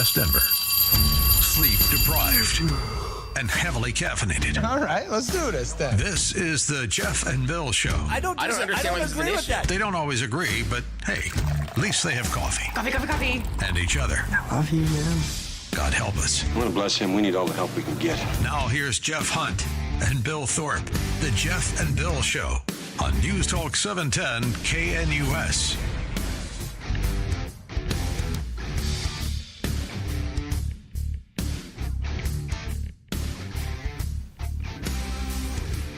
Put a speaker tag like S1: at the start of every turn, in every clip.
S1: West Denver. Sleep deprived and heavily caffeinated.
S2: All right, let's do this then.
S1: This is the Jeff and Bill Show.
S3: I don't understand why
S4: agree with that.
S1: They don't always agree, but hey, at least they have coffee.
S4: Coffee.
S1: And each other.
S2: Coffee, man.
S1: God help us.
S5: I want to bless him. We need all the help we can get.
S1: Now here's Jeff Hunt and Bill Thorpe. The Jeff and Bill Show on News Talk 710 KNUS.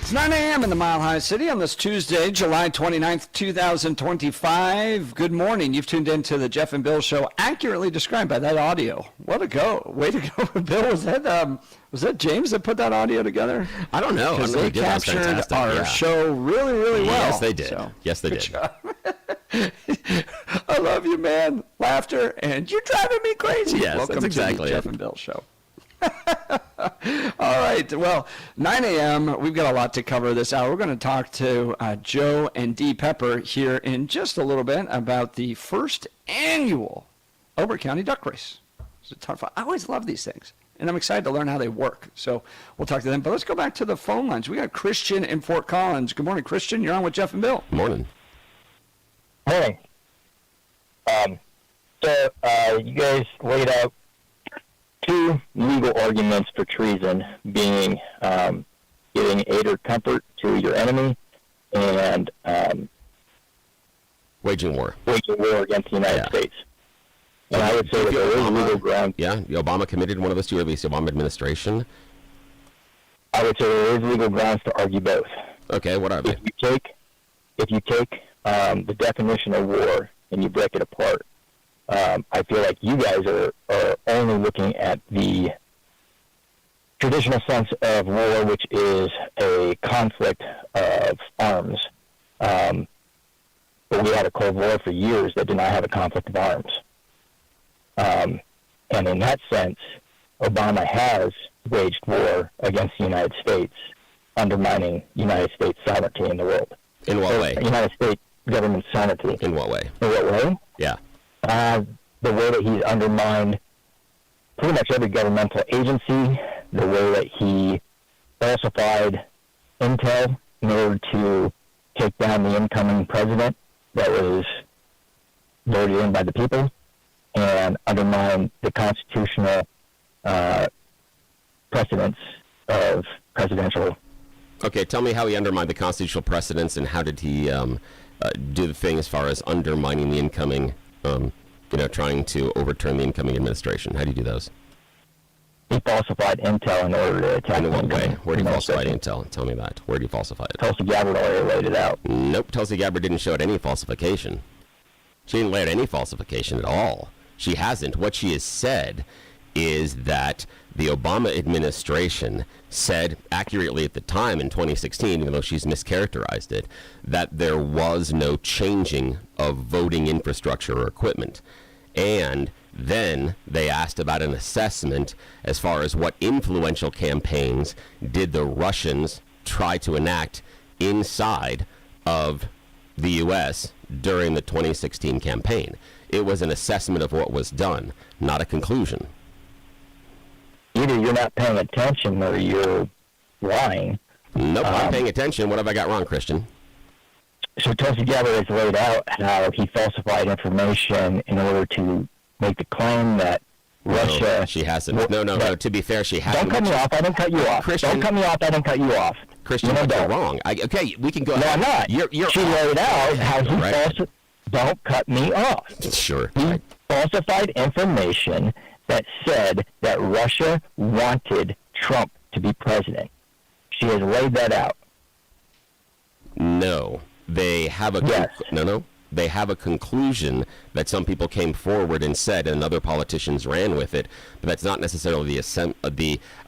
S3: It's 9 a.m. in the Mile High City on this Tuesday, July 29th, 2025. Good morning. You've tuned into the Jeff and Bill Show, accurately described by that audio. What a go. Way to go, Bill. Was that James that put that audio together?
S4: I don't know.
S3: Because they captured our show really, really well.
S4: Yes, they did.
S3: So,
S4: yes, they did.
S3: I love you, man. Laughter, and you're driving me crazy.
S4: Yes,
S3: Welcome
S4: that's exactly
S3: to the
S4: it.
S3: Jeff and Bill Show. All right. Well, 9 a.m. We've got a lot to cover this hour. We're going to talk to Joe and Dee Pepper here in just a little bit about the first annual Elbert County Duck Race. It's a ton of fun. I always love these things, and I'm excited to learn how they work. So we'll talk to them. But let's go back to the phone lines. We got Christian in Fort Collins. Good morning, Christian. You're on with Jeff and Bill.
S4: Morning.
S6: Morning. You guys laid out two legal arguments for treason, being giving aid or comfort to your enemy and
S4: Waging war.
S6: waging war against the United States. And I would say that there is legal ground.
S4: Yeah, Obama committed one of those two, or at least the Obama administration.
S6: I would say there is legal grounds to argue both.
S4: Okay, what are they?
S6: If you take the definition of war and you break it apart, I feel like you guys are only looking at the traditional sense of war, which is a conflict of arms. But we had a Cold War for years that did not have a conflict of arms. And in that sense, Obama has waged war against the United States, undermining United States sovereignty in the world.
S4: In what way?
S6: United States government sovereignty.
S4: In what way?
S6: In what way?
S4: Yeah.
S6: The way that he's undermined pretty much every governmental agency, the way that he falsified intel in order to take down the incoming president that was voted in by the people, and undermine the constitutional precedents of presidential.
S4: Okay, tell me how he undermined the constitutional precedents, and how did he do the thing as far as undermining the incoming, trying to overturn the incoming administration. How do you do those?
S6: He falsified intel in order to attack.
S4: In what way? Where did he falsify intel? Tell me that. Where did he falsify it?
S6: Tulsi Gabbard already laid it out.
S4: Nope, Tulsi Gabbard didn't show any falsification. She didn't lay out any falsification at all. She hasn't. What she has said is that the Obama administration said accurately at the time in 2016, even though she's mischaracterized it, that there was no changing of voting infrastructure or equipment. And then they asked about an assessment as far as what influential campaigns did the Russians try to enact inside of the U.S. during the 2016 campaign. It was an assessment of what was done, not a conclusion.
S6: Either you're not paying attention or you're lying.
S4: Nope, I'm paying attention. What have I got wrong, Christian?
S6: So Tulsi Gabbard has laid out how he falsified information in order to make the claim that Russia...
S4: No, she hasn't. No. To be fair, she hasn't.
S6: Don't cut me off. I didn't cut you off.
S4: Christian,
S6: don't cut me off. I didn't cut you off.
S4: Christian, you're wrong. Okay, we can go ahead.
S6: No, I'm not.
S4: You're
S6: she laid out how he falsified... Don't cut me off.
S4: Sure.
S6: He falsified information that said that Russia wanted Trump to be president. She has laid that out.
S4: No. They have a They have a conclusion that some people came forward and said, and other politicians ran with it, but that's not necessarily the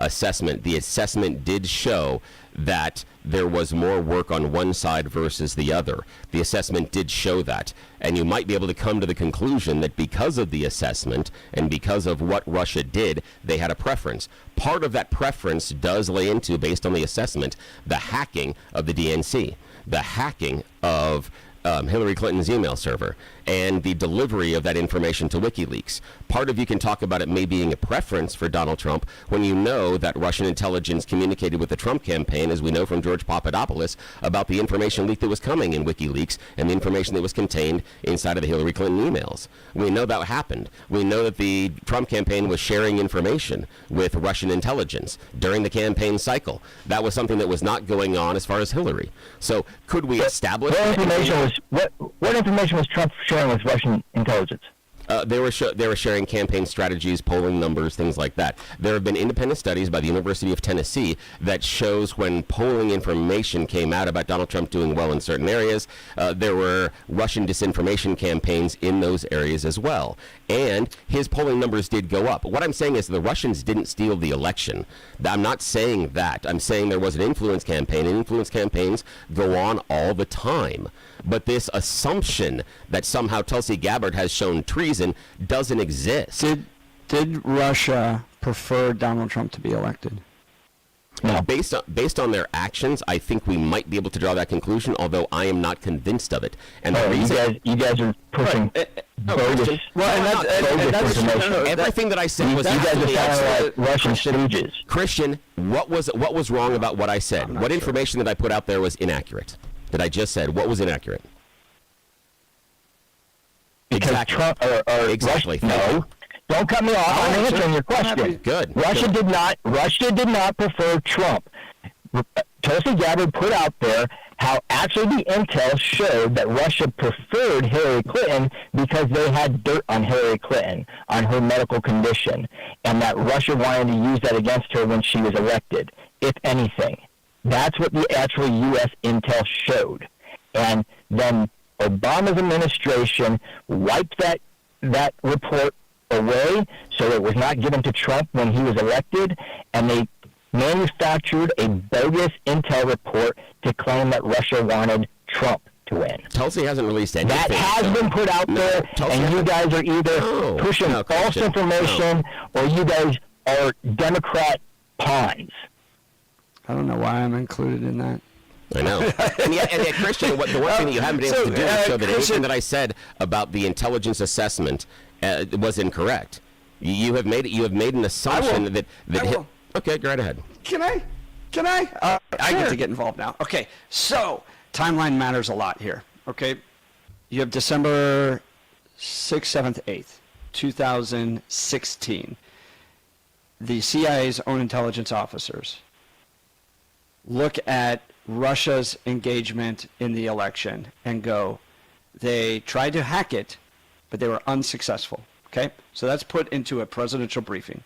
S4: assessment. The assessment did show that there was more work on one side versus the other. The assessment did show that. And you might be able to come to the conclusion that because of the assessment and because of what Russia did, they had a preference. Part of that preference does lay into, based on the assessment, the hacking of the DNC, the hacking of Hillary Clinton's email server and the delivery of that information to WikiLeaks. Part of you can talk about it may being a preference for Donald Trump when you know that Russian intelligence communicated with the Trump campaign, as we know from George Papadopoulos, about the information leak that was coming in WikiLeaks and the information that was contained inside of the Hillary Clinton emails. We know that happened. We know that the Trump campaign was sharing information with Russian intelligence during the campaign cycle. That was something that was not going on as far as Hillary. So could we establish...
S6: What information was Trump sharing with Russian intelligence?
S4: They were sharing campaign strategies, polling numbers, things like that. There have been independent studies by the University of Tennessee that shows when polling information came out about Donald Trump doing well in certain areas, there were Russian disinformation campaigns in those areas as well. And his polling numbers did go up. What I'm saying is the Russians didn't steal the election. I'm not saying that. I'm saying there was an influence campaign, and influence campaigns go on all the time. But this assumption that somehow Tulsi Gabbard has shown treason doesn't exist.
S3: Did Russia prefer Donald Trump to be elected?
S4: No. Based on their actions, I think we might be able to draw that conclusion, although I am not convinced of it. And the reason
S6: you guys are pushing bogus.
S4: Everything that I said was
S6: you guys are sounding like Russian stooges.
S4: Christian, what was wrong about what I said? What information that I put out there was inaccurate? That I just said, what was inaccurate?
S6: Because
S4: exactly.
S6: Trump
S4: Exactly.
S6: No, don't cut me off. I'm answering your question.
S4: Good.
S6: Russia did not prefer Trump. Tulsi Gabbard put out there how actually the intel showed that Russia preferred Hillary Clinton because they had dirt on Hillary Clinton, on her medical condition, and that Russia wanted to use that against her when she was elected, if anything. That's what the actual U.S. intel showed. And then Obama's administration wiped that report away so it was not given to Trump when he was elected, and they manufactured a bogus intel report to claim that Russia wanted Trump to win.
S4: Tulsi hasn't released anything.
S6: That has been put out there, and you guys are either pushing false information or you guys are Democrat pawns.
S3: I don't know why I'm included in that.
S4: I know. and yet, Christian, the one thing that you haven't been able to do is show that anything that I said about the intelligence assessment was incorrect. You have made an assumption that okay, go right ahead.
S3: Can I? I get to get involved now. Okay, so timeline matters a lot here. Okay, you have December 6th, 7th, 8th, 2016. The CIA's own intelligence officers look at Russia's engagement in the election and go, they tried to hack it, but they were unsuccessful. Okay? So that's put into a presidential briefing.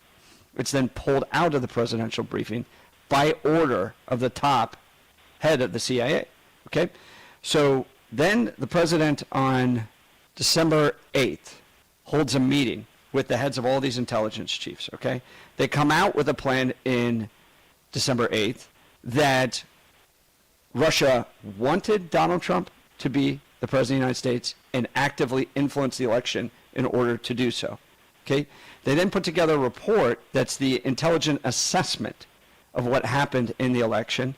S3: It's then pulled out of the presidential briefing by order of the top head of the CIA. Okay? So then the president on December 8th holds a meeting with the heads of all these intelligence chiefs. Okay? They come out with a plan in December 8th that Russia wanted Donald Trump to be the president of the United States and actively influence the election in order to do so. Okay? They then put together a report that's the intelligent assessment of what happened in the election.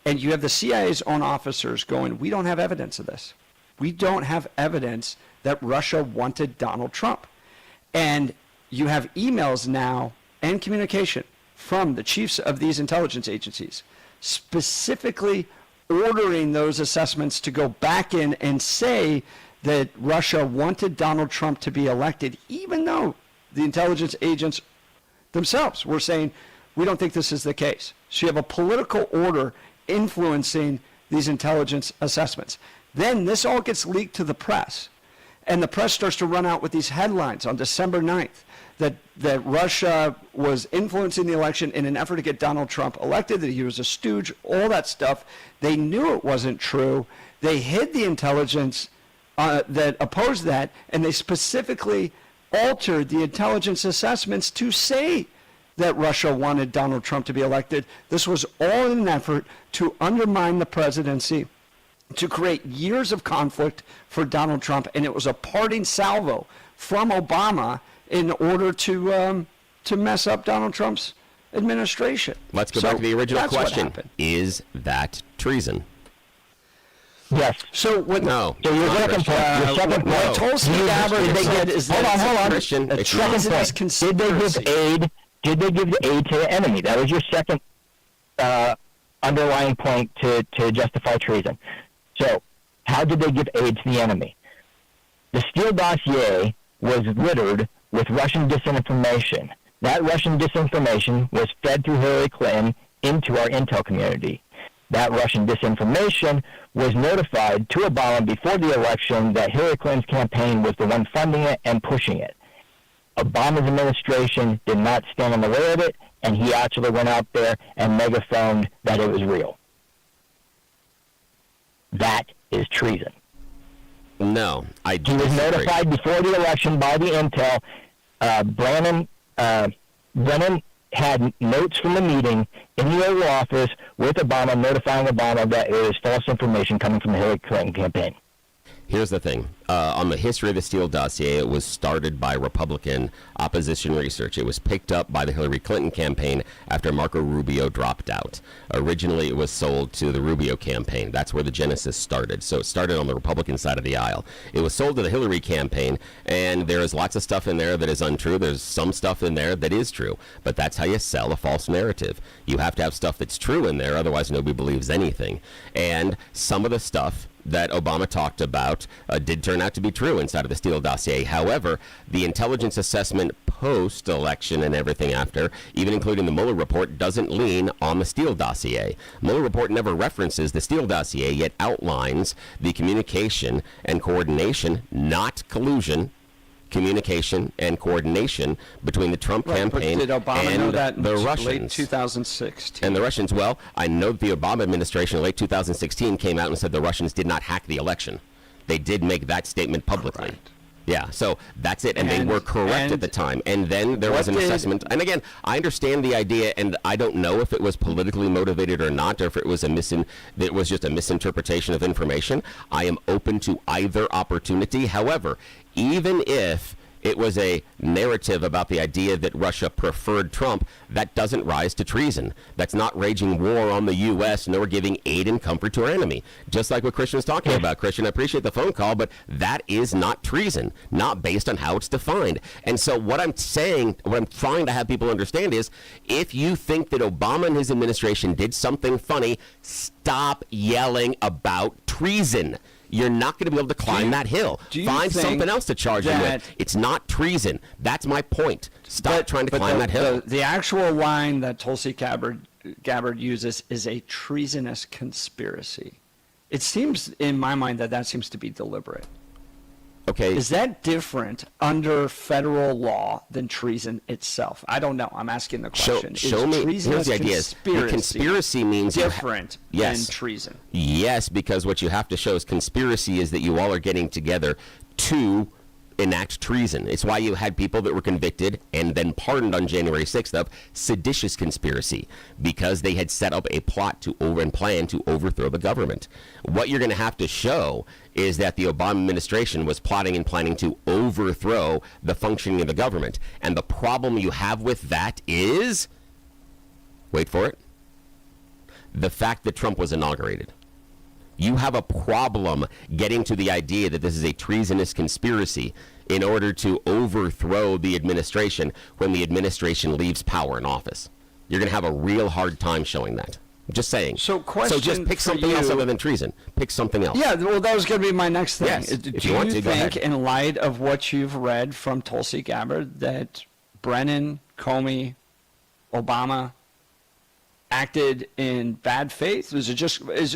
S3: And you have the CIA's own officers going, we don't have evidence of this. We don't have evidence that Russia wanted Donald Trump. And you have emails now and communication from the chiefs of these intelligence agencies specifically ordering those assessments to go back in and say that Russia wanted Donald Trump to be elected, even though the intelligence agents themselves were saying, we don't think this is the case. So you have a political order influencing these intelligence assessments. Then this all gets leaked to the press, and the press starts to run out with these headlines on December 9th that Russia was influencing the election in an effort to get Donald Trump elected, that he was a stooge, all that stuff. They knew it wasn't true. They hid the intelligence that opposed that, and they specifically altered the intelligence assessments to say that Russia wanted Donald Trump to be elected. This was all in an effort to undermine the presidency, to create years of conflict for Donald Trump, and it was a parting salvo from Obama in order to mess up Donald Trump's administration.
S4: Let's go back to the original question. Is that treason?
S6: Yeah, Yes.
S3: So what?
S4: No.
S6: So your
S4: Not
S6: second
S4: Christian.
S6: point. Your second
S4: no.
S6: point.
S3: Tulsi Gabbard
S6: Did they
S3: said
S6: give?
S3: is
S6: Hold
S3: that
S6: on.
S3: it's
S4: Christian.
S3: a
S4: It's
S3: treasonous
S6: Second point.
S3: conspiracy.
S6: Did they give aid? Did they give the aid to the enemy? That was your second underlying point to justify treason. So, how did they give aid to the enemy? The Steele dossier was littered with Russian disinformation. That Russian disinformation was fed through Hillary Clinton into our intel community. That Russian disinformation was notified to Obama before the election that Hillary Clinton's campaign was the one funding it and pushing it. Obama's administration did not stand in the way of it, and he actually went out there and megaphoned that it was real. That is treason.
S4: No, I
S6: He was
S4: disagree.
S6: notified before the election by the intel. Brennan had notes from the meeting in the Oval Office with Obama, notifying Obama that it was false information coming from the Hillary Clinton campaign.
S4: Here's the thing. On the history of the Steele dossier, it was started by Republican opposition research. It was picked up by the Hillary Clinton campaign after Marco Rubio dropped out. Originally, it was sold to the Rubio campaign. That's where the genesis started. So it started on the Republican side of the aisle. It was sold to the Hillary campaign, and there is lots of stuff in there that is untrue. There's some stuff in there that is true. But that's how you sell a false narrative. You have to have stuff that's true in there, otherwise nobody believes anything. And some of the stuff that Obama talked about did turn out to be true inside of the Steele dossier. However, the intelligence assessment post-election and everything after, even including the Mueller report, doesn't lean on the Steele dossier. Mueller report never references the Steele dossier, yet outlines the communication and coordination, not collusion, communication and coordination between the Trump campaign
S3: Did Obama
S4: and
S3: know that in
S4: the
S3: late
S4: Russians.
S3: 2016?
S4: And the Russians, well, I know the Obama administration in late 2016 came out and said the Russians did not hack the election. They did make that statement publicly.
S3: Correct.
S4: Yeah, so that's it. And they were correct
S3: and
S4: at the time. And then there was an assessment. And again, I understand the idea, and I don't know if it was politically motivated or not, or if it was just a misinterpretation of information. I am open to either opportunity. However, even if it was a narrative about the idea that Russia preferred Trump, that doesn't rise to treason. That's not waging war on the U.S., nor giving aid and comfort to our enemy. Just like what Christian was talking about. Christian, I appreciate the phone call, but that is not treason, not based on how it's defined. And so what I'm saying, what I'm trying to have people understand is, if you think that Obama and his administration did something funny, stop yelling about treason. You're not going to be able to climb that hill. Find something else to charge him with. It's not treason. That's my point. Stop trying to climb that hill.
S3: The actual line that Tulsi Gabbard uses is a treasonous conspiracy. It seems, in my mind, that seems to be deliberate.
S4: Okay.
S3: Is that different under federal law than treason itself? I don't know. I'm asking the question.
S4: Show me. Here's the idea. The conspiracy means
S3: different
S4: yes.
S3: than treason.
S4: Yes, because what you have to show is conspiracy is that you all are getting together to enact treason. It's why you had people that were convicted and then pardoned on January 6th of seditious conspiracy, because they had set up a plot to plan to overthrow the government. What you're going to have to show is that the Obama administration was plotting and planning to overthrow the functioning of the government. And the problem you have with that is, wait for it, the fact that Trump was inaugurated. You have a problem getting to the idea that this is a treasonous conspiracy in order to overthrow the administration when the administration leaves power in office. You're going to have a real hard time showing that. I'm just saying.
S3: So
S4: just pick something else other than treason. Pick something else.
S3: Yeah, well, that was going to be my next thing.
S4: Yes,
S3: Do
S4: if you want to, go
S3: think,
S4: ahead.
S3: in light of what you've read from Tulsi Gabbard, that Brennan, Comey, Obama acted in bad faith? Is it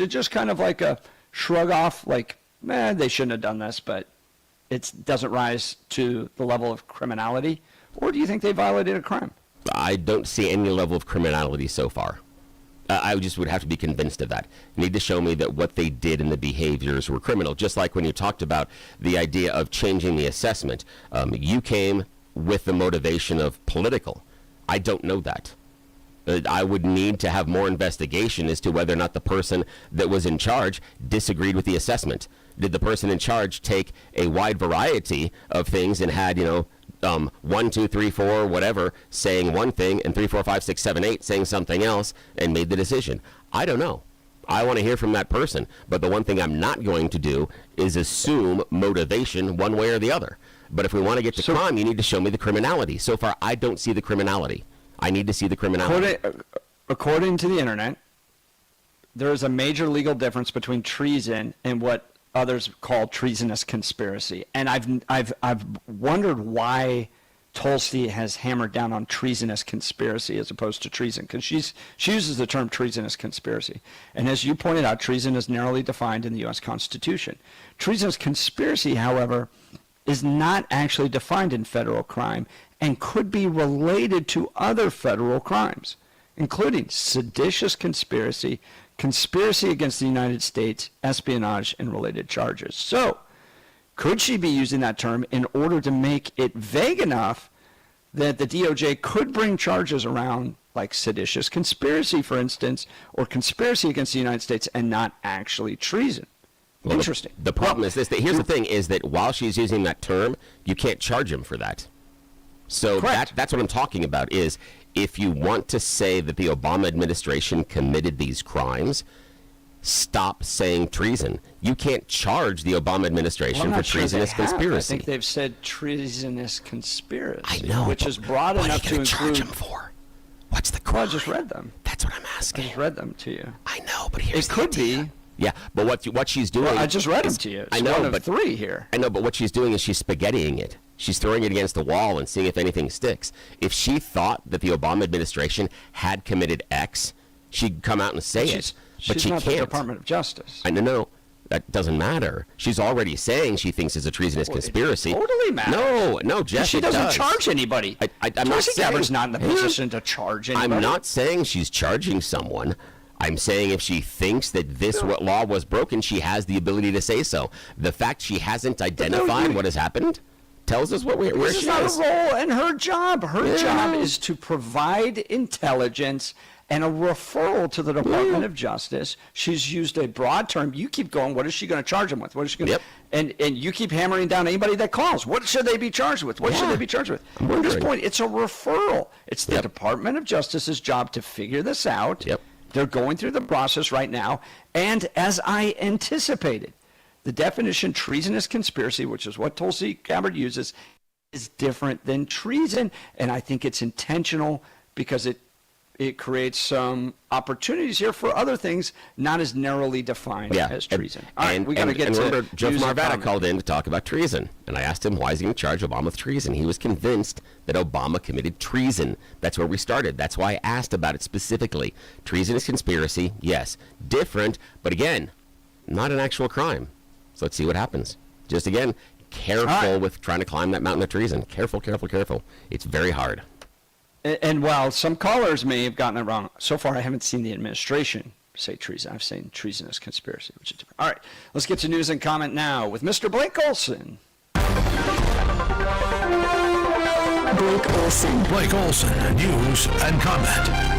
S3: just kind of like a shrug off, like, they shouldn't have done this, but it doesn't rise to the level of criminality? Or do you think they violated a crime?
S4: I don't see any level of criminality so far. I just would have to be convinced of that. You need to show me that what they did and the behaviors were criminal. Just like when you talked about the idea of changing the assessment, you came with the motivation of political. I don't know that. I would need to have more investigation as to whether or not the person that was in charge disagreed with the assessment. Did the person in charge take a wide variety of things and had, 1, 2, 3, 4, whatever, saying one thing, and 3, 4, 5, 6, 7, 8 saying something else, and made the decision? I don't know. I want to hear from that person. But the one thing I'm not going to do is assume motivation one way or the other. But if we want to get to crime, you need to show me the criminality. So far, I don't see the criminality. I need to see the criminality.
S3: According to the internet, there is a major legal difference between treason and what others call treasonous conspiracy. And I've wondered why Tulsi has hammered down on treasonous conspiracy as opposed to treason, because she uses the term treasonous conspiracy. And as you pointed out, treason is narrowly defined in the U.S. Constitution. Treasonous conspiracy, however, is not actually defined in federal crime and could be related to other federal crimes, including seditious conspiracy, conspiracy against the United States, espionage, and related charges. So, could she be using that term in order to make it vague enough that the DOJ could bring charges around like seditious conspiracy, for instance, or conspiracy against the United States and not actually treason?
S4: Well,
S3: Interesting.
S4: The problem is this. Here's the thing, is that while she's using that term, you can't charge him for that. So that's what I'm talking about, is if you want to say that the Obama administration committed these crimes, stop saying treason. You can't charge the Obama administration for treasonous conspiracy.
S3: I think they've said treasonous conspiracy.
S4: I know,
S3: which is broad enough to include.
S4: Charge him for? What's the crime?
S3: Well, I just read them.
S4: That's what I'm asking.
S3: I just read them to you.
S4: I know, but here's
S3: it could
S4: the idea.
S3: be.
S4: Yeah, but what she's doing.
S3: Well, I just read them to you. It's
S4: I know,
S3: one
S4: but
S3: of three here.
S4: I know, but what she's doing is she's spaghettiing it. She's throwing it against the wall and seeing if anything sticks. If she thought that the Obama administration had committed X, she'd come out and say it. But she
S3: not
S4: can't.
S3: The Department of Justice.
S4: I know. That doesn't matter. She's already saying she thinks it's a treasonous conspiracy.
S3: It totally matters.
S4: No, Jeff,
S3: she doesn't charge anybody.
S4: I'm not saying.
S3: Gabbard's not in the position to charge anybody.
S4: I'm not saying she's charging someone. I'm saying if she thinks that this law was broken, she has the ability to say so. The fact she hasn't identified what has happened tells us where she is.
S3: This is not a role and her job. Her job is to provide intelligence and a referral to the Department of Justice. She's used a broad term. You keep going, what is she going to charge them with? What is she going to and you keep hammering down anybody that calls. What should they be charged with? What should they be charged with? At this point, it's a referral. It's the Department of Justice's job to figure this out. They're going through the process right now. And as I anticipated, the definition treasonous conspiracy, which is what Tulsi Gabbard uses, is different than treason. And I think it's intentional because it creates some opportunities here for other things not as narrowly defined as treason. All right, we got to get to
S4: remember, Jeff Marvada called in to talk about treason, and I asked him why is he going to charge Obama with treason. He was convinced that Obama committed treason. That's where we started. That's why I asked about it specifically. Treasonous conspiracy, yes, different, but again, not an actual crime. So let's see what happens. Just again, careful with trying to climb that mountain of treason. Careful, careful, careful. It's very hard.
S3: And while some callers may have gotten it wrong, so far I haven't seen the administration say treason. I've seen treasonous conspiracy, which is different. All right, let's get to news and comment now with Mr. Blake Olson.
S1: Blake Olson. Blake Olson, news and comment.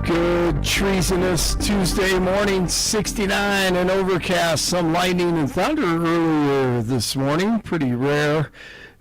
S2: Good treasonous Tuesday morning, 69 and overcast, some lightning and thunder earlier this morning. Pretty rare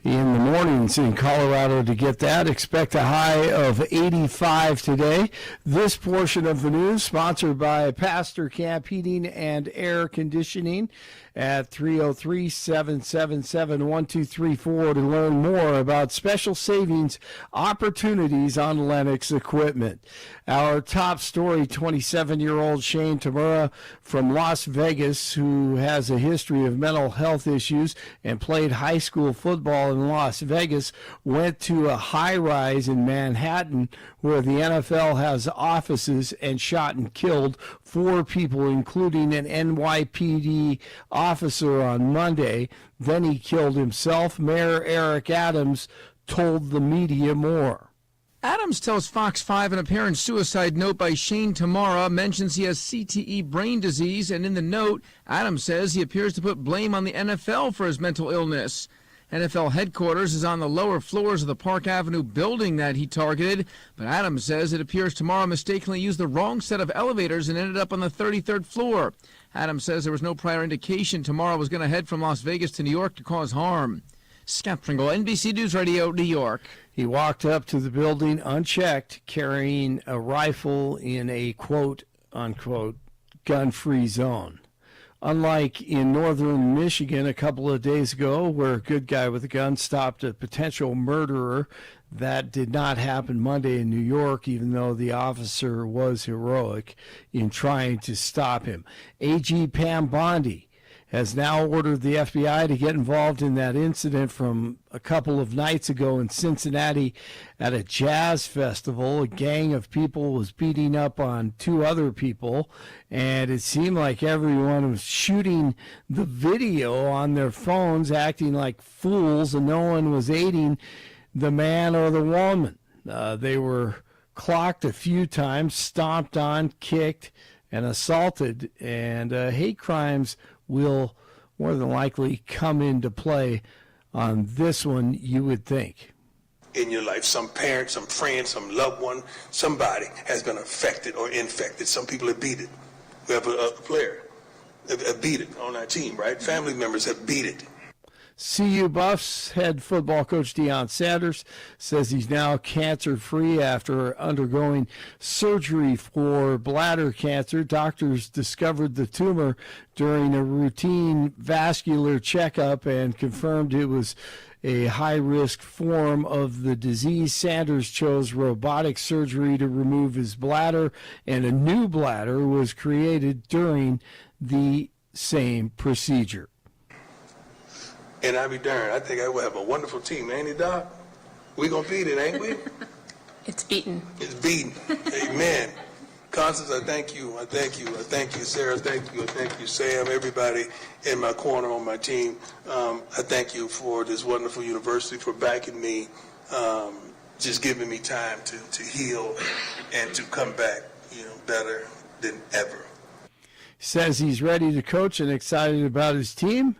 S2: in the mornings in Colorado to get that. Expect a high of 85 today. This portion of the news sponsored by Pastor Camp Heating and Air Conditioning at 303-777-1234 to learn more about special savings opportunities on Lennox equipment. Our top story, 27-year-old Shane Tamura from Las Vegas, who has a history of mental health issues and played high school football in Las Vegas, went to a high-rise in Manhattan where the NFL has offices and shot and killed 4 people, including an NYPD officer on Monday. Then he killed himself. Mayor Eric Adams told the media more.
S7: Adams tells Fox 5 an apparent suicide note by Shane Tamura mentions he has CTE brain disease, and in the note, Adams says he appears to put blame on the NFL for his mental illness. NFL headquarters is on the lower floors of the Park Avenue building that he targeted, but Adams says it appears Tamura mistakenly used the wrong set of elevators and ended up on the 33rd floor. Adams says there was no prior indication Tamura was going to head from Las Vegas to New York to cause harm. Scott Pringle, NBC News Radio, New York.
S2: He walked up to the building unchecked, carrying a rifle in a quote-unquote gun-free zone. Unlike in northern Michigan a couple of days ago, where a good guy with a gun stopped a potential murderer, that did not happen Monday in New York, even though the officer was heroic in trying to stop him. AG Pam Bondi has now ordered the FBI to get involved in that incident from a couple of nights ago in Cincinnati at a jazz festival. A gang of people was beating up on two other people, and it seemed like everyone was shooting the video on their phones, acting like fools, and no one was aiding the man or the woman. They were clocked a few times, stomped on, kicked, and assaulted, and hate crimes will more than likely come into play on this one, you would think.
S8: In your life, some parent, some friend, some loved one, somebody has been affected or infected. Some people have beat it. We have a player have beat it on our team, right? Family members have beat it.
S2: CU Buffs head football coach Deion Sanders says he's now cancer-free after undergoing surgery for bladder cancer. Doctors discovered the tumor during a routine vascular checkup and confirmed it was a high-risk form of the disease. Sanders chose robotic surgery to remove his bladder, and a new bladder was created during the same procedure.
S8: And I be darned, I think I will have a wonderful team, ain't it, Doc? We gonna beat it, ain't we?
S9: It's beaten.
S8: It's beaten. Amen. Constance, I thank you. I thank you. I thank you, Sarah. Thank you. I thank you, Sam. Everybody in my corner on my team. I thank you for this wonderful university, for backing me, just giving me time to heal and to come back, better than ever.
S2: Says he's ready to coach and excited about his team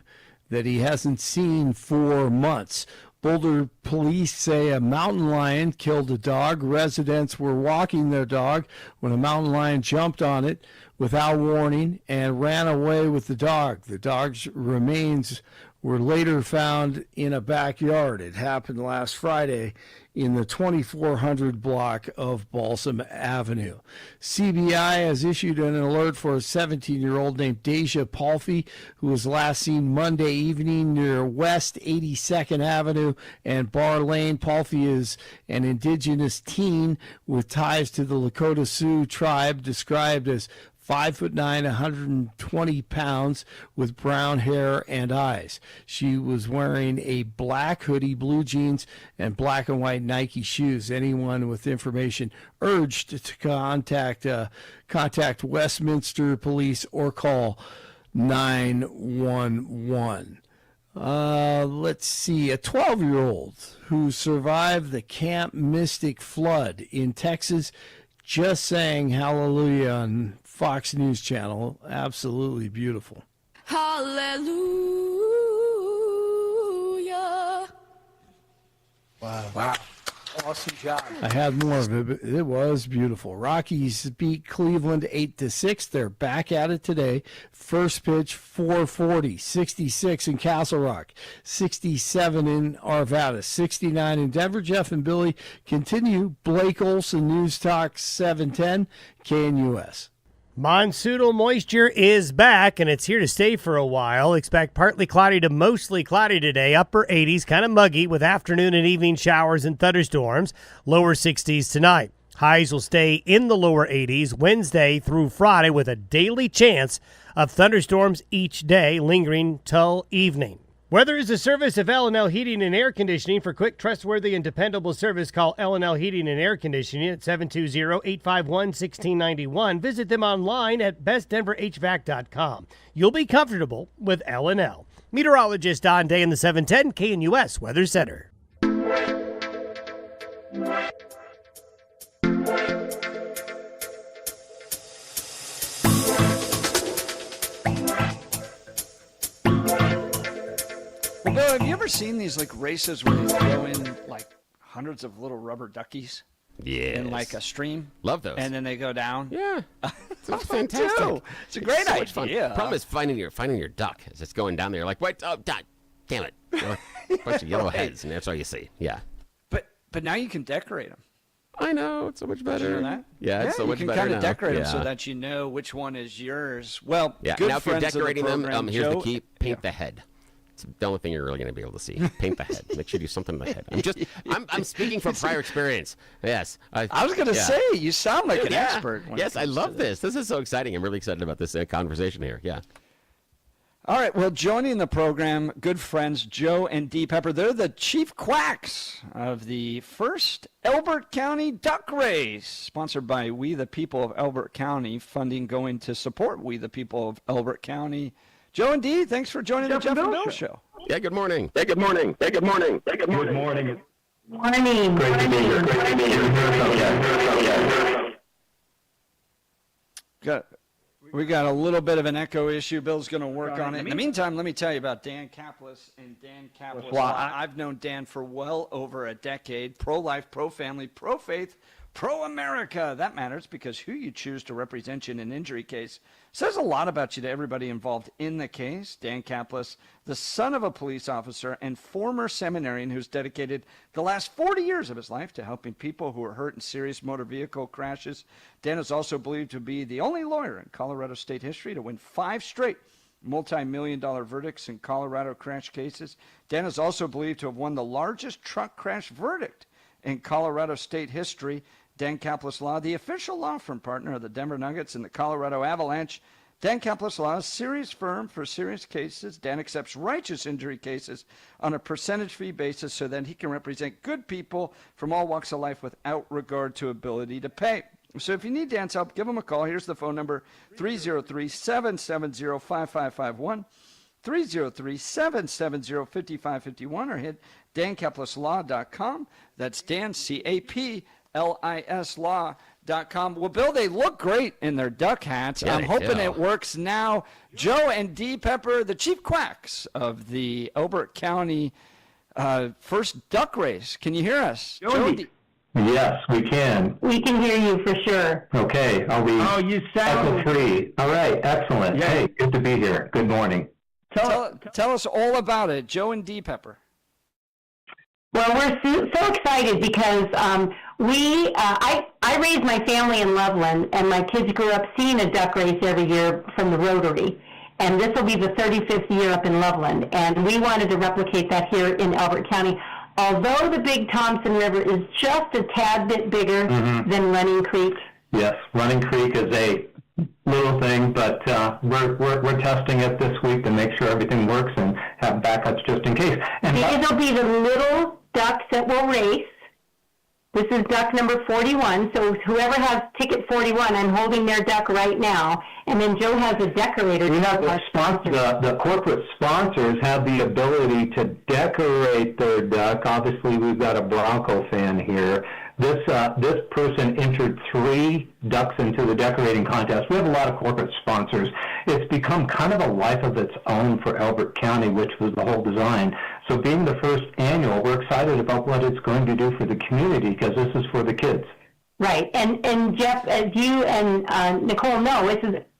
S2: that he hasn't seen for months. Boulder police say a mountain lion killed a dog. Residents were walking their dog when a mountain lion jumped on it without warning and ran away with the dog. The dog's remains were later found in a backyard. It happened last Friday in the 2400 block of Balsam Avenue. CBI has issued an alert for a 17-year-old named Deja Palfy, who was last seen Monday evening near West 82nd Avenue and Bar Lane. Palfy is an indigenous teen with ties to the Lakota Sioux tribe, described as 5'9", 120 pounds, with brown hair and eyes. She was wearing a black hoodie, blue jeans, and black and white Nike shoes. Anyone with information urged to contact Westminster Police or call 911. Let's see. A 12-year-old who survived the Camp Mystic flood in Texas just sang hallelujah on Fox News Channel. Absolutely beautiful.
S9: Hallelujah.
S2: Wow. Awesome job. I had more of it, but it was beautiful. Rockies beat Cleveland 8-6. They're back at it today. First pitch, 440, 66 in Castle Rock, 67 in Arvada, 69 in Denver. Jeff and Billy continue. Blake Olson, News Talk 710, KNUS.
S10: Monsoonal moisture is back, and it's here to stay for a while. Expect partly cloudy to mostly cloudy today, upper 80s, kind of muggy with afternoon and evening showers and thunderstorms, lower 60s tonight. Highs will stay in the lower 80s Wednesday through Friday with a daily chance of thunderstorms each day, lingering till evening. Weather is a service of L&L Heating and Air Conditioning. For quick, trustworthy, and dependable service, call L&L Heating and Air Conditioning at 720-851-1691. Visit them online at bestdenverhvac.com. You'll be comfortable with L&L. Meteorologist Don Day in the 710 KNUS Weather Center.
S3: Bill, have you ever seen these races where they throw in hundreds of little rubber duckies?
S4: Yes.
S3: In a stream?
S4: Love those.
S3: And then they go down?
S4: Yeah.
S3: It's fantastic. It's a great idea.
S4: Problem is finding your duck as it's going down there. You're like, wait, oh, duck. damn it. A bunch of yellow heads, and that's all you see. Yeah.
S3: But now you can decorate them.
S4: I know, it's so much better.
S3: Did you know that?
S4: Yeah, it's so much better.
S3: You can kind of decorate them so
S4: Yeah.
S3: that you know which one is yours. Well,
S4: Yeah,
S3: good
S4: now if you're
S3: friends of the
S4: decorating them,
S3: program,
S4: here's
S3: Joe.
S4: the key: paint the head. It's the only thing you're really going to be able to see. Paint the head. Make sure you do something in the head. I'm speaking from prior experience. Yes.
S3: I was going to say, you sound like an expert. when it
S4: Yes, I
S3: comes
S4: love
S3: to
S4: this. This is so exciting. I'm really excited about this conversation here. Yeah.
S3: All right, well, joining the program, good friends Joe and Dee Pepper. They're the chief quacks of the first Elbert County Duck Race, sponsored by We the People of Elbert County, funding going to support We the People of Elbert County. Joe and Dee, thanks for joining the Jeff and Bill Show.
S4: Yeah, good morning.
S6: Hey, good morning. Hey, good morning. Hey, good morning. Good morning.
S11: Morning.
S6: Great to be here. Great to be here.
S3: We got a little bit of an echo issue. Bill's going to work on it. In the meantime, let me tell you about Dan Kaplis and Dan Kaplis Law. I've known Dan for well over a decade. Pro-life, pro-family, pro-faith, pro-America. That matters because who you choose to represent you in an injury case says a lot about you to everybody involved in the case. Dan Kaplis, the son of a police officer and former seminarian who's dedicated the last 40 years of his life to helping people who are hurt in serious motor vehicle crashes. Dan is also believed to be the only lawyer in Colorado state history to win 5 straight multi-million-dollar verdicts in Colorado crash cases. Dan is also believed to have won the largest truck crash verdict in Colorado state history. Dan Kaplis Law, the official law firm partner of the Denver Nuggets and the Colorado Avalanche. Dan Kaplis Law is a serious firm for serious cases. Dan accepts righteous injury cases on a percentage fee basis so that he can represent good people from all walks of life without regard to ability to pay. So if you need Dan's help, give him a call. Here's the phone number, 303-770-5551. 303-770-5551 or hit dankapleslaw.com. That's Dan, C-A-P-L-I-S law.com. Well, Bill, they look great in their duck hats.
S4: Yeah,
S3: I'm hoping
S4: do.
S3: it works now. Joe and Dee Pepper, the chief quacks of the Elbert County first duck race. Can you hear us? Joe and Dee.
S6: Yes, we can.
S11: We can hear you for sure.
S6: Okay, I'll be
S2: you sound
S6: echo-free. All right, excellent.
S2: Yeah.
S6: Hey, good to be here. Good morning.
S3: Tell us all about it, Joe and Dee Pepper.
S11: Well, we're so excited because I raised my family in Loveland, and my kids grew up seeing a duck race every year from the Rotary. And this will be the 35th year up in Loveland. And we wanted to replicate that here in Elbert County. Although the Big Thompson River is just a tad bit bigger than Running Creek.
S6: Yes, Running Creek is a little thing, but we're testing it this week to make sure everything works and have backups just in case. And
S11: These will be the little ducks that will race. This is duck number 41, so whoever has ticket 41, I'm holding their duck right now. And then Joe has a decorator.
S6: we have the corporate sponsors have the ability to decorate their duck. Obviously, we've got a Bronco fan here. This person entered 3 ducks into the decorating contest. We have a lot of corporate sponsors. It's become kind of a life of its own for Elbert County, which was the whole design. So being the first annual, we're excited about what it's going to do for the community because this is for the kids.
S11: Right, and Jeff, as you and Nicole know,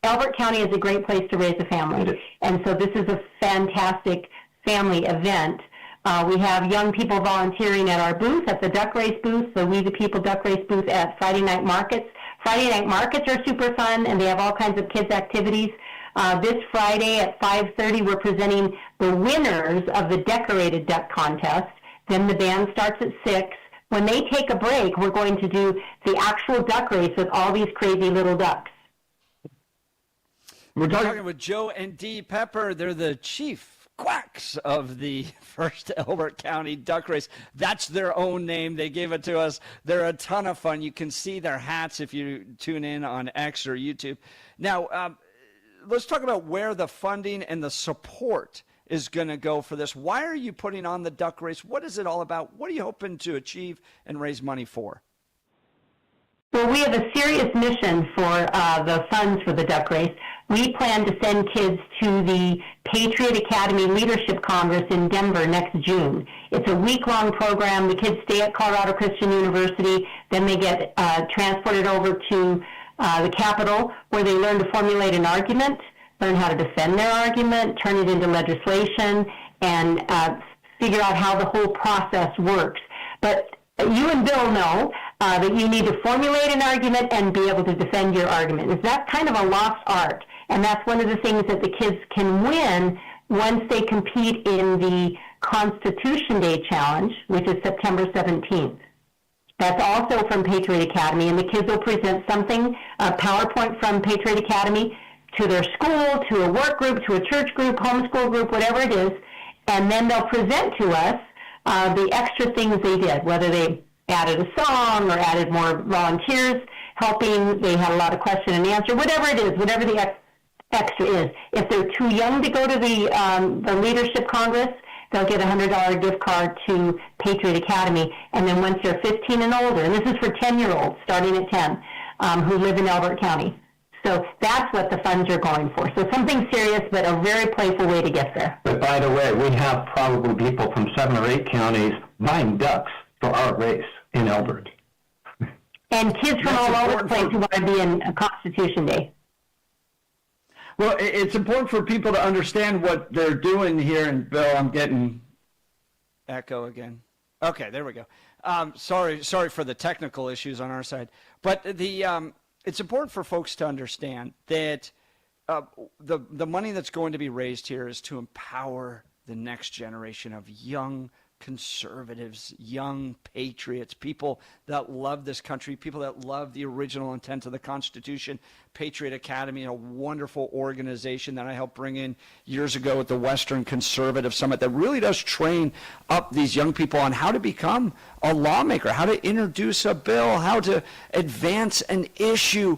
S11: Elbert County is a great place to raise a family, and so this is a fantastic family event. We have young people volunteering at our booth, at the Duck Race booth, the We the People Duck Race booth at Friday night markets. Friday night markets are super fun, and they have all kinds of kids' activities. This Friday at 5:30, we're presenting the winners of the decorated duck contest. Then the band starts at 6. When they take a break, we're going to do the actual duck race with all these crazy little ducks.
S3: We're talking with Joe and Dee Pepper. They're the chief quacks of the first Elbert County duck race. That's their own name. They gave it to us. They're a ton of fun. You can see their hats if you tune in on X or YouTube. Now, let's talk about where the funding and the support is going to go for this. Why are you putting on the duck race? What is it all about? What are you hoping to achieve and raise money for?
S11: Well, we have a serious mission for the funds for the duck race. We plan to send kids to the Patriot Academy Leadership Congress in Denver next June. It's a week-long program. The kids stay at Colorado Christian University. Then they get transported over to the Capitol, where they learn to formulate an argument, learn how to defend their argument, turn it into legislation, and figure out how the whole process works. But you and Bill know that you need to formulate an argument and be able to defend your argument. That's kind of a lost art, and that's one of the things that the kids can win once they compete in the Constitution Day Challenge, which is September 17th. That's also from Patriot Academy, and the kids will present something, a PowerPoint from Patriot Academy, to their school, to a work group, to a church group, homeschool group, whatever it is, and then they'll present to us the extra things they did, whether they added a song or added more volunteers helping, they had a lot of question and answer, whatever it is, whatever the extra is. If they're too young to go to the Leadership Congress, they'll get a $100 gift card to Patriot Academy. And then once they're 15 and older, and this is for 10-year-olds starting at 10, who live in Elbert County. So that's what the funds are going for. So something serious, but a very playful way to get there.
S12: But by the way, we have probably people from 7 or 8 counties buying ducks for our race in Elbert.
S11: And kids from all over the place who want to be in Constitution Day.
S3: Well, it's important for people to understand what they're doing here. And Bill, I'm getting echo again. Okay, there we go. Sorry for the technical issues on our side. But it's important for folks to understand that the money that's going to be raised here is to empower the next generation of young conservatives, young patriots, people that love this country, people that love the original intent of the Constitution. Patriot Academy, a wonderful organization that I helped bring in years ago at the Western Conservative Summit that really does train up these young people on how to become a lawmaker, how to introduce a bill, how to advance an issue.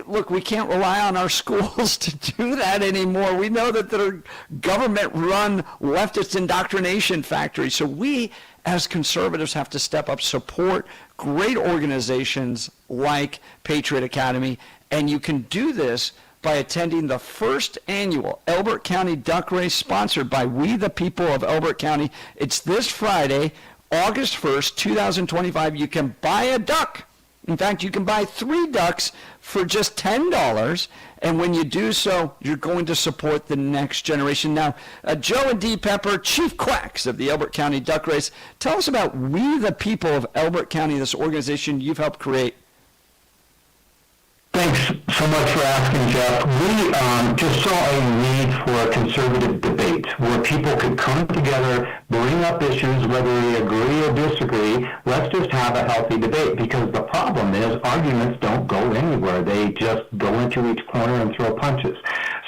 S3: Look, we can't rely on our schools to do that anymore. We know that they're government-run leftist indoctrination factories. So we, as conservatives, have to step up, support great organizations like Patriot Academy, and you can do this by attending the first annual Elbert County Duck Race sponsored by We the People of Elbert County. It's this Friday, August 1st, 2025. You can buy a duck. In fact, you can buy 3 ducks for just $10, and when you do so, you're going to support the next generation. Now, Joe and Dee Pepper, chief quacks of the Elbert County Duck Race, tell us about We the People of Elbert County, this organization you've helped create.
S12: Thanks so much for asking, Jeff. We just saw a need for a conservative debate where people could come together, bring up issues, whether they agree or disagree. Let's just have a healthy debate, because the problem is arguments don't go anywhere. They just go into each corner and throw punches.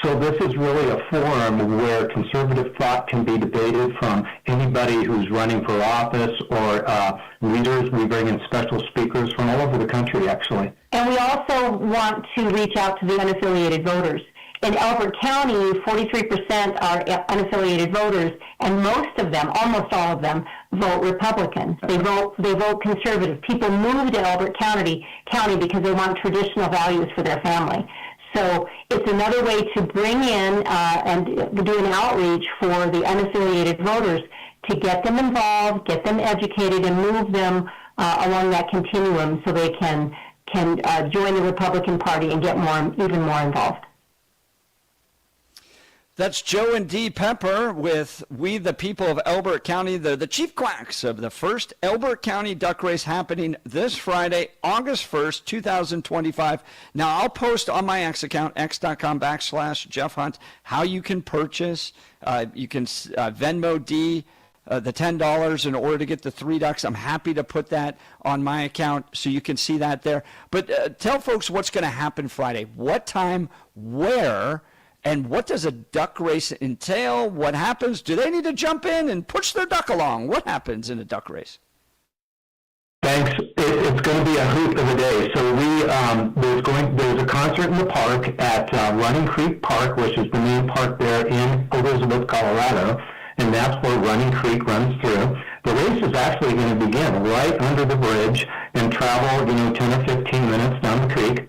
S12: So this is really a forum where conservative thought can be debated from anybody who's running for office or leaders. We bring in special speakers from all over the country, actually.
S11: And we also want to reach out to the unaffiliated voters. In Elbert County, 43% are unaffiliated voters, and most of them, almost all of them, vote Republican. They vote conservative. People move to Elbert County because they want traditional values for their family. So it's another way to bring in and do an outreach for the unaffiliated voters to get them involved, get them educated, and move them along that continuum so they can join the Republican Party and get even more involved.
S3: That's Joe and Dee Pepper with We the People of Elbert County. They're the chief quacks of the first Elbert County Duck Race happening this Friday, August 1st, 2025. Now, I'll post on my X account, x.com/Jeff Hunt, how you can purchase. You can Venmo Dee the $10 in order to get the 3 ducks. I'm happy to put that on my account so you can see that there. But tell folks what's going to happen Friday. What time, where, and what does a duck race entail? What happens? Do they need to jump in and push their duck along? What happens in a duck race?
S12: Thanks. It's going to be a hoot of a day. So there's a concert in the park at Running Creek Park, which is the main park there in Elizabeth, Colorado. And that's where Running Creek runs through. The race is actually going to begin right under the bridge and travel, 10 or 15 minutes down the creek.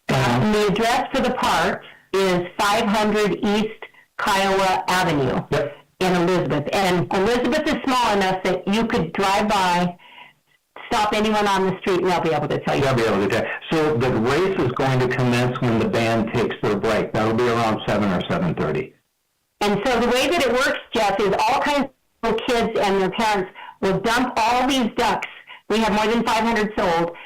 S11: And the address for the park is 500 East Kiowa Avenue in Elizabeth. And Elizabeth is small enough that you could drive by, stop anyone on the street, and they'll be able to tell you.
S12: They'll be able to tell. So the race is going to commence when the band takes their break. That'll be around 7 or 7:30.
S11: And so the way that it works, Jeff, is all kinds of kids and their parents will dump all these ducks. We have more than 500 sold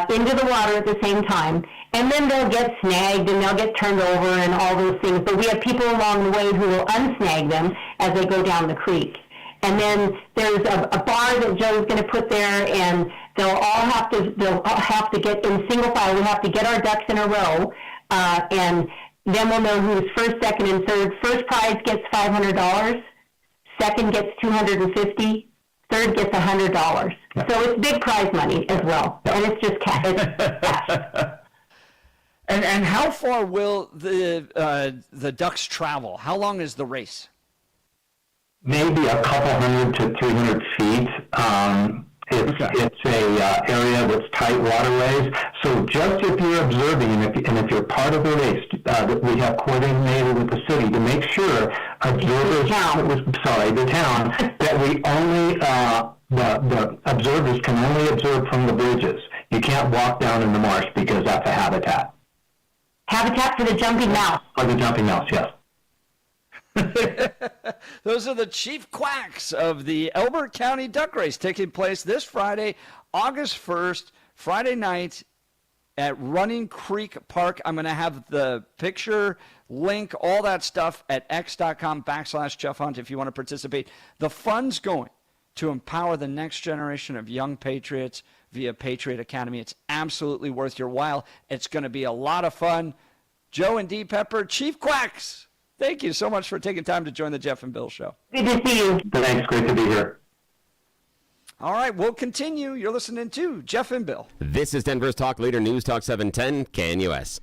S11: into the water at the same time. And then they'll get snagged and they'll get turned over and all those things. But we have people along the way who will unsnag them as they go down the creek. And then there's a bar that Joe's going to put there, and they'll all have to get in single file. We have to get our ducks in a row, and then we'll know who's first, second, and third. First prize gets $500. Second gets $250. Third gets $100. So it's big prize money as well, and it's just cash. It's cash.
S3: And how far will the ducks travel? How long is the race?
S12: Maybe a couple 100 to 300 feet. It's a area that's tight waterways. So just if you're observing and if you're part of the race, that we have coordinated with the city to make sure observers, the town, that we only the observers can only observe from the bridges. You can't walk down in the marsh because that's a habitat.
S11: Habitat for the jumping mouse.
S12: For the jumping mouse, yes.
S3: Those are the chief quacks of the Elbert County Duck Race taking place this Friday, August 1st, Friday night at Running Creek Park. I'm going to have the picture, link, all that stuff at x.com/Jeff Hunt if you want to participate. The fund's going to empower the next generation of young patriots via Patriot Academy. It's absolutely worth your while. It's going to be a lot of fun. Joe and Dee Pepper, chief quacks. Thank you so much for taking time to join the Jeff and Bill Show.
S11: Good to see you.
S12: Thanks. Great to be here.
S3: All right, we'll continue. You're listening to Jeff and Bill.
S4: This is Denver's Talk Leader News Talk 710 KNUS.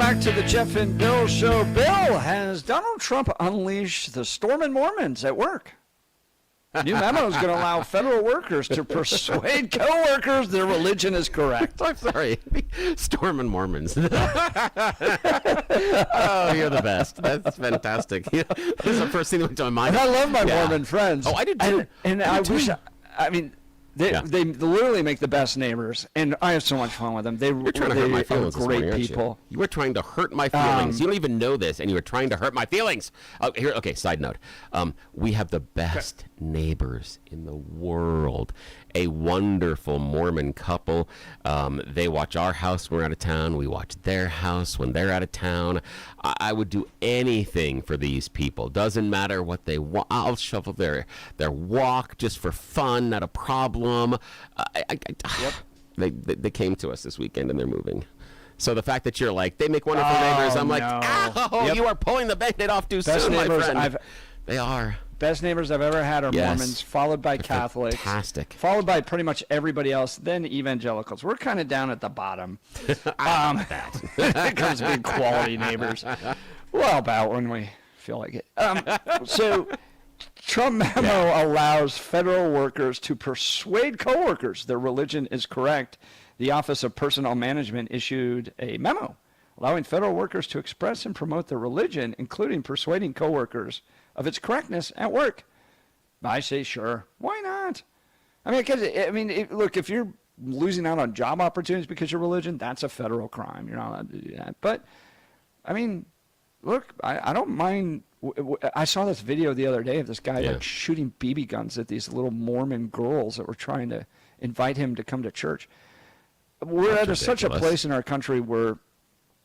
S3: back to the Jeff and Bill Show. Bill, has Donald Trump unleashed the storming Mormons at work? New memo is going to allow federal workers to persuade coworkers their religion is correct.
S4: I'm sorry. Storming Mormons. Oh, you're the best. That's fantastic. This is the first thing that went to my mind.
S3: And I love my Mormon friends.
S4: Oh, I did too.
S3: And I wish, they literally make the best neighbors, and I have so much fun with them.
S4: You're trying to hurt my feelings this morning,
S3: great
S4: aren't
S3: people.
S4: You were trying to hurt my feelings. You don't even know this, and you were trying to hurt my feelings. Okay, side note. We have the best neighbors in the world. A wonderful Mormon couple. They watch our house when we're out of town. We watch their house when they're out of town. I would do anything for these people. Doesn't matter what they want. I'll shovel their walk just for fun, not a problem. They came to us this weekend and they're moving. So the fact that you're like, they make wonderful neighbors, I'm like, you are pulling the Band-Aid off too soon, my friend. They are.
S3: Best neighbors I've ever had are Mormons, folled by Catholics.
S4: Fantastic.
S3: Followed by pretty much everybody else, then evangelicals. We're kind of down at the bottom. It comes to being quality neighbors. Well, about when we feel like it. So Trump memo allows federal workers to persuade coworkers their religion is correct. The Office of Personnel Management issued a memo allowing federal workers to express and promote their religion, including persuading coworkers of its correctness at work. I say, sure. Why not? Look, if you're losing out on job opportunities because of your religion, that's a federal crime. You're not allowed to do that. But, look, I don't mind. I saw this video the other day of this guy shooting BB guns at these little Mormon girls that were trying to invite him to come to church. We're at such a place in our country where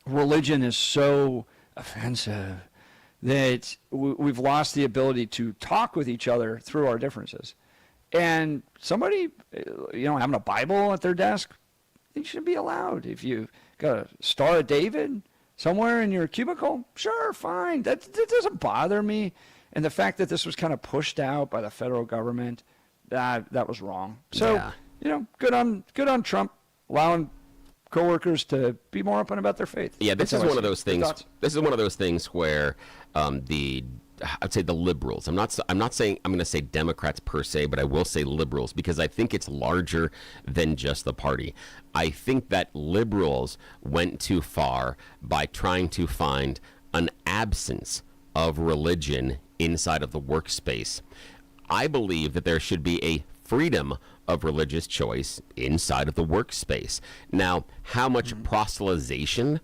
S3: religion is so offensive that we've lost the ability to talk with each other through our differences. And somebody, having a Bible at their desk, they should be allowed. If you got a Star of David somewhere in your cubicle, sure, fine. That doesn't bother me. And the fact that this was kind of pushed out by the federal government, that was wrong. So, good on Trump allowing coworkers to be more open about their faith.
S4: Yeah, this is one of those things. This is one of those things where I'd say the liberals. I'm not saying I'm going to say Democrats per se, but I will say liberals because I think it's larger than just the party. I think that liberals went too far by trying to find an absence of religion inside of the workspace. I believe that there should be a freedom of religious choice inside of the workspace. Now, how much proselytization?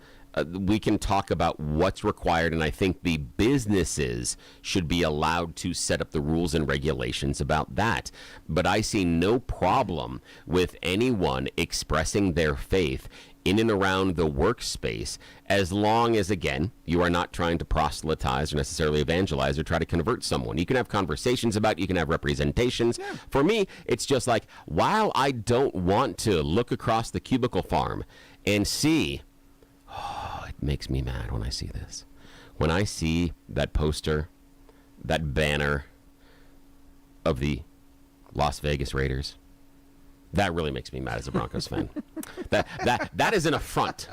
S4: We can talk about what's required, and I think the businesses should be allowed to set up the rules and regulations about that. But I see no problem with anyone expressing their faith in and around the workspace, as long as, again, you are not trying to proselytize or necessarily evangelize or try to convert someone. You can have conversations about it. You can have representations. Yeah. For me, it's just like, while I don't want to look across the cubicle farm and see, it makes me mad when I see this. When I see that poster, that banner of the Las Vegas Raiders, that really makes me mad as a Broncos fan. That is an affront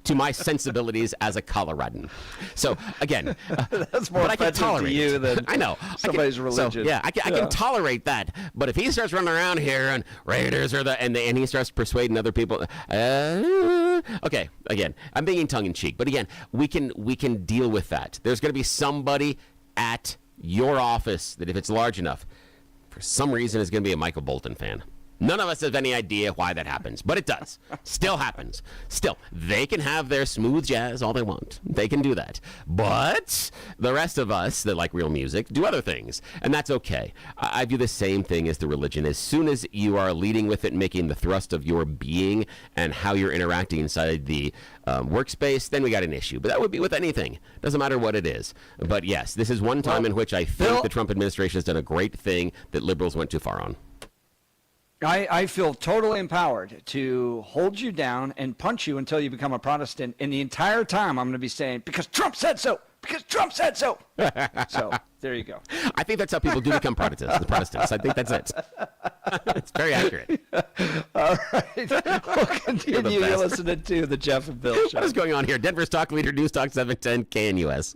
S4: to my sensibilities as a Coloradan. So again,
S3: that's more offensive to you than
S4: I know
S3: somebody's religion.
S4: So, I can tolerate that. But if he starts running around here and Raiders are and he starts persuading other people, okay. Again, I'm being tongue in cheek, but again, we can deal with that. There's going to be somebody at your office that, if it's large enough, for some reason is going to be a Michael Bolton fan. None of us have any idea why that happens, but it does. Still happens. Still, they can have their smooth jazz all they want. They can do that. But the rest of us that like real music do other things, and that's okay. I view the same thing as the religion. As soon as you are leading with it, making the thrust of your being and how you're interacting inside the workspace, then we got an issue. But that would be with anything. Doesn't matter what it is. But yes, this is one time in which I think the Trump administration has done a great thing that liberals went too far on.
S3: I feel totally empowered to hold you down and punch you until you become a Protestant. And the entire time I'm going to be saying, because Trump said so. because Trump said so. So there you go.
S4: I think that's how people do become Protestants. I think that's it. It's very accurate.
S3: All right. We'll continue. You're listening to the Jeff and Bill Show.
S4: What is going on here? Denver's talk leader, News Talk 710 KNUS.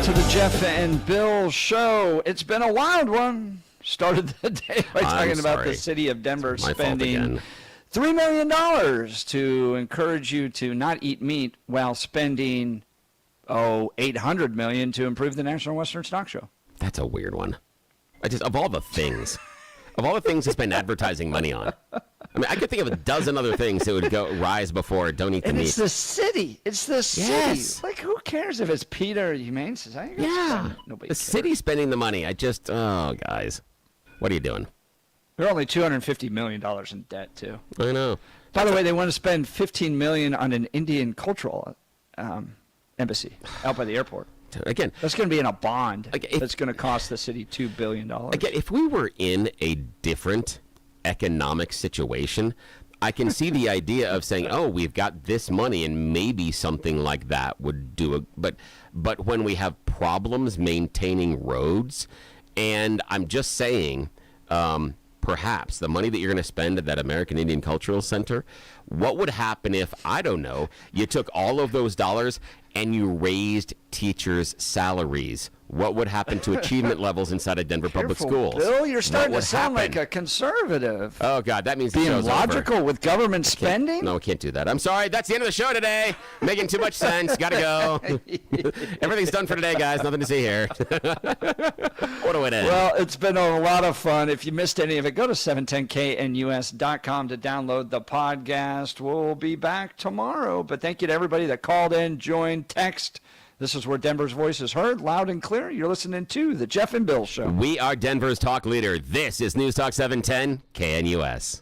S3: To the Jeff and Bill Show. It's been a wild one. Started the day by talking about the city of Denver spending $3 million to encourage you to not eat meat while spending, $800 million to improve the National Western Stock Show.
S4: That's a weird one. Of all the things to spend advertising money on. I mean, I could think of a dozen other things that would rise before don't eat the meat.
S3: It's the city. It's the city.
S4: Yes.
S3: Like, who cares if it's PETA or Humane Society?
S4: Yeah.
S3: Nobody
S4: the
S3: cares.
S4: City's spending the money. Guys, what are you doing?
S3: They're only $250 million in debt, too.
S4: I know.
S3: By the way, they want to spend $15 million on an Indian cultural embassy out by the airport.
S4: Again,
S3: that's going to be in a bond.
S4: Again,
S3: that's going to cost the city $2 billion.
S4: Again, if we were in a different economic situation, I can see the idea of saying, "Oh, we've got this money, and maybe something like that would do it." But when we have problems maintaining roads, and I'm just saying, perhaps the money that you're going to spend at that American Indian Cultural Center, what would happen if, I don't know, you took all of those dollars and you raised teachers' salaries? What would happen to achievement levels inside of Denver Public Schools?
S3: Bill, you're starting to sound like a conservative.
S4: Oh, God, that means
S3: being
S4: the show's
S3: logical
S4: over.
S3: with government spending?
S4: No, I can't do that. I'm sorry. That's the end of the show today. Making too much sense. Got to go. Everything's done for today, guys. Nothing to see here. What a way to end.
S3: Well, it's been a lot of fun. If you missed any of it, go to 710knus.com to download the podcast. We'll be back tomorrow. But thank you to everybody that called in, joined, text. This is where Denver's voice is heard loud and clear. You're listening to The Jeff and Bill Show.
S4: We are Denver's talk leader. This is News Talk 710 KNUS.